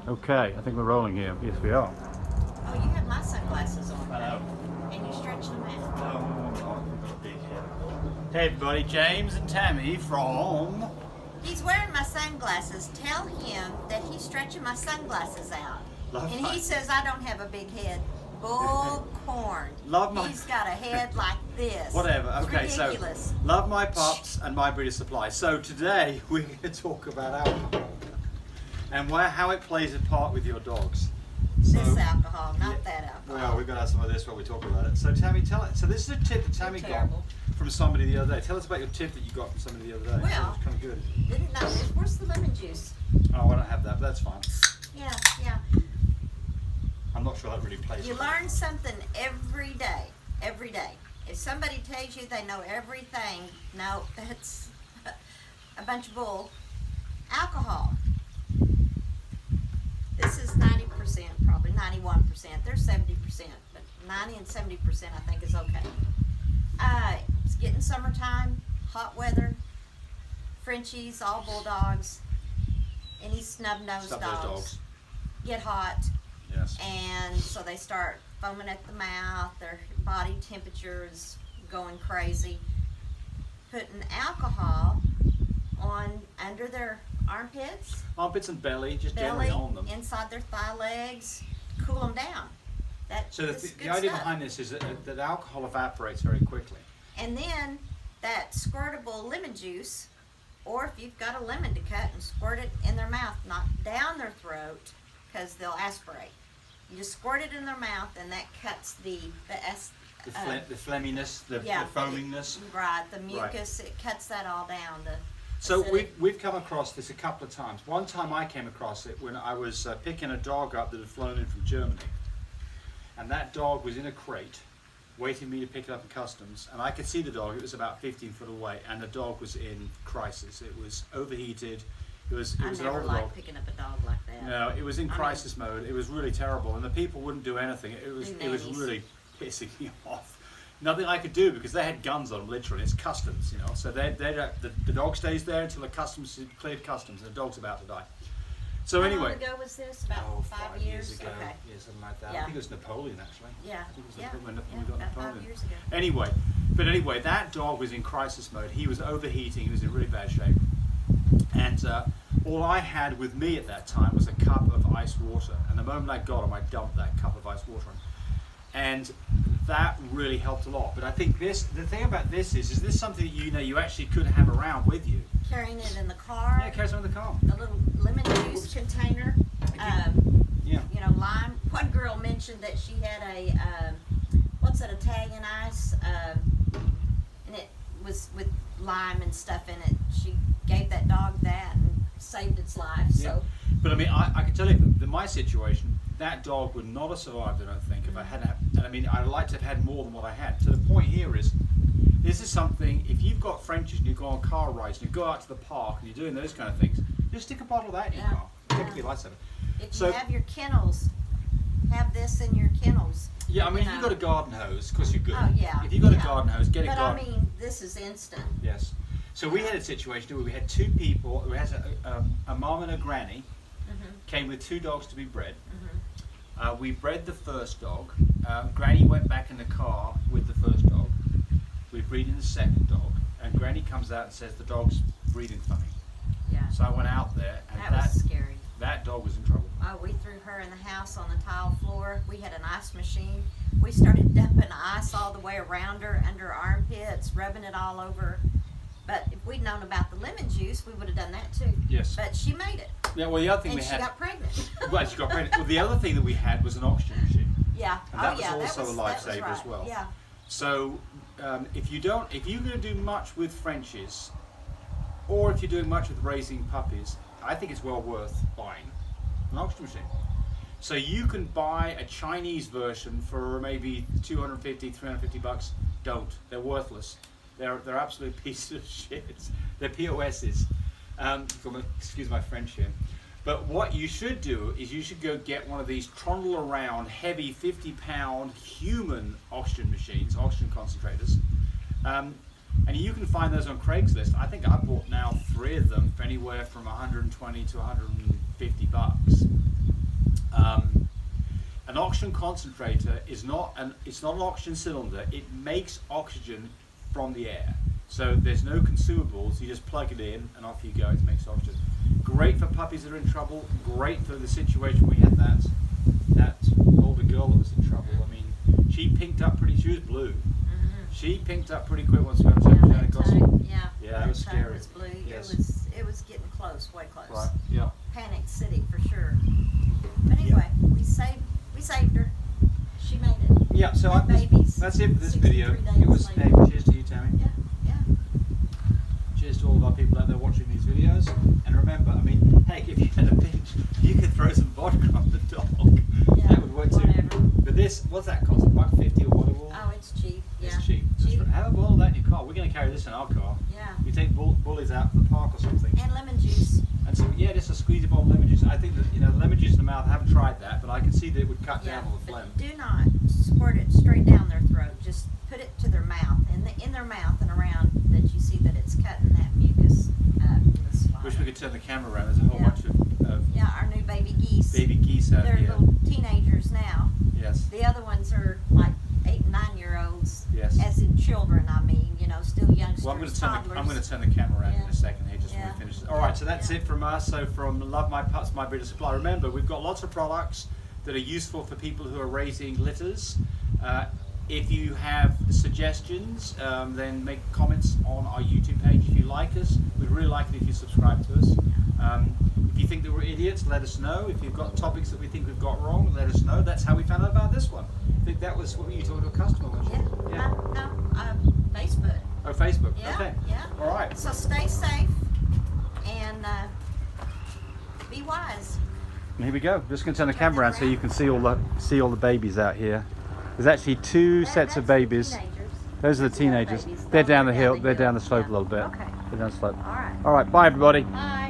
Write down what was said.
Okay, I think we're rolling here. Yes, we are. Oh, you have my sunglasses on. Hello. And you're stretching them out. Oh, we've got a big head. Hey everybody, James and Tammy from... He's wearing my sunglasses. Tell him that he's stretching my sunglasses out. And he says I don't have a big head. Bullcorn. He's got a head like this. Whatever. Okay, ridiculous. So love my pups and my breed of supply. So today we're going to talk about alcohol and how it plays a part with your dogs. So, this alcohol, not that alcohol. Well, we're going to have some of this while we talk about it. So Tammy, tell it. So this is a tip that Tammy got from somebody the other day. Tell us about your tip that you got from somebody the other day. Well, it was kind of good. Didn't know. Where's the lemon juice? Oh, I don't have that, but that's fine. Yeah. I'm not sure that really plays. You learn something every day. Every day. If somebody tells you they know everything, no, that's a bunch of bull. Alcohol. This is 90%, probably 91%. There's 70%, but 90 and 70% I think is okay. It's getting summertime, hot weather, Frenchies, all bulldogs, any snub-nosed dogs get hot. Yes. And so they start foaming at the mouth, their body temperature is going crazy. Putting alcohol on under their armpits and belly, just generally on them. Inside their thigh legs, cool them down. So the idea behind this is that alcohol evaporates very quickly. And then that squirtable lemon juice, or if you've got a lemon to cut and squirt it in their mouth, not down their throat, because they'll aspirate. You just squirt it in their mouth, and that cuts the phlegminess, the foamingness. Right, the mucus, it cuts that all down. So we've come across this a couple of times. One time I came across it when I was picking a dog up that had flown in from Germany. And that dog was in a crate, waiting me to pick it up in customs. And I could see the dog, it was about 15 foot away, and the dog was in crisis. It was overheated. It was an older dog. I never liked picking up a dog like that. No, it was in crisis mode. It was really terrible, and the people wouldn't do anything. It was really pissing me off. Nothing I could do because they had guns on them, literally. It's customs, you know. So the dog stays there until the customs cleared customs, and the dog's about to die. So How anyway. long ago was this? About 5 years ago. Okay. Yeah, something like that. Yeah. I think it was Napoleon actually. Yeah. I think it was when we got about Napoleon. 5 years ago. Anyway, that dog was in crisis mode. He was overheating. He was in really bad shape. And all I had with me at that time was a cup of ice water. And the moment I got him, I dumped that cup of ice water on him. And that really helped a lot. But I think the thing about this is this something that you actually could have around with you? Carrying it in the car. Yeah, carry it in the car. A little lemon juice container. Lime. One girl mentioned that she had a Italian ice, and it was with lime and stuff in it. She gave that dog that and saved its life. Yeah. So. But I mean, I can tell you that my situation, that dog would not have survived, I don't think, if I hadn't had, and I mean, I'd like to have had more than what I had. So the point here is, this is something, if you've got Frenchies and you go on car rides and you go out to the park and you're doing those kind of things, just stick a bottle of that in your car. Typically a lifesaver. If you have your kennels, have this in your kennels. Yeah, I mean, if you've got a garden hose, of course you're good. Oh, yeah. If you've got a garden hose, get a garden hose. But I mean, this is instant. Yes. So we had a situation where we had two people, we had a mom and a granny, came with two dogs to be bred. We bred the first dog. Granny went back in the car with the first dog. We breed in the second dog, and Granny comes out and says the dog's breathing funny. Yeah. So I went out there, and that was scary. That dog was in trouble. Oh, we threw her in the house on the tile floor. We had an ice machine. We started dumping ice all the way around her, under her armpits, rubbing it all over. But if we'd known about the lemon juice, we would have done that too. Yes. But she made it. Yeah. Well, the other thing and we had. she got pregnant. Well, she got pregnant. Well, the other thing that we had was an oxygen machine. Yeah. And that was also a lifesaver as well. Yeah. So if you're going to do much with Frenchies, or if you're doing much with raising puppies, I think it's well worth buying an oxygen machine. So you can buy a Chinese version for maybe $250, $350. Don't. They're worthless. They're absolute pieces of shit. They're POSs. Excuse my French here. But what you should do is you should go get one of these trundle around heavy 50-pound human oxygen machines, oxygen concentrators. And you can find those on Craigslist. I think I bought now 3 of them for anywhere from $120 to $150. oxygen concentrator is not an oxygen cylinder. It makes oxygen from the air. So there's no consumables. You just plug it in and off you go. It makes oxygen. Great for puppies that are in trouble. Great for the situation we had that older girl that was in trouble. I mean, she pinked up pretty. She was blue. She pinked up pretty quick once we got to hospital. Yeah, it was scary. Was blue. Yes. It was getting close, way close. Right. Yeah. Panic City for sure. But anyway, we saved her. She made it. Yeah. So that's it for this video. 63 days It was. later. Hey, cheers to you, Tammy. Yeah. Cheers to all of our people out there watching these videos. And remember, I mean, heck, if you had a pinch, you could throw some vodka on the dog. Yeah, That would work too. whatever. But this, what's that cost? $1.50 or whatever? Oh, it's cheap. Yeah. It's cheap. Cheap. Just have a bottle of that in your car. We're going to carry this in our car. Yeah. We take bullies out to the park or something. And lemon juice. And so, yeah, just a squeezy bottle of lemon juice. I think that, lemon juice in the mouth, I haven't tried that, but I can see that it would cut down on the phlegm. But do not squirt it straight down their throat. Just put it to their mouth, in their mouth and around that you see that it's cutting that mucus in the spine. Wish we could turn the camera around. There's a whole bunch of Yeah, our new baby geese. baby geese out They're here. little teenagers now. Yes. The other ones are like 8 and 9 year olds. Yes. As in children, I mean, still youngsters, Well, I'm going toddlers. to turn the camera around in Yeah. a second here just Yeah. when we finish this. All right, so that's Yeah. it from us. So from Love My Pups, My Breeder Supply. Remember, we've got lots of products that are useful for people who are raising litters. If you have suggestions, then make comments on our YouTube page if you like us. We'd really like it if you subscribe to us. If you think that we're idiots, let us know. If you've got topics that we think we've got wrong, let us know. That's how we found out about this one. I think that was what you told a customer, wasn't it? Yeah. No, Facebook. Oh, Facebook. Yeah. Okay. Yeah. All right. So stay safe and be wise. Here we go. Just going to turn the camera around so you can see all the babies out here. There's actually two sets of babies. Those are the teenagers. They're down the hill. They're down the slope a little bit. Okay. They're down the slope. All right. All right. Bye, everybody. Bye.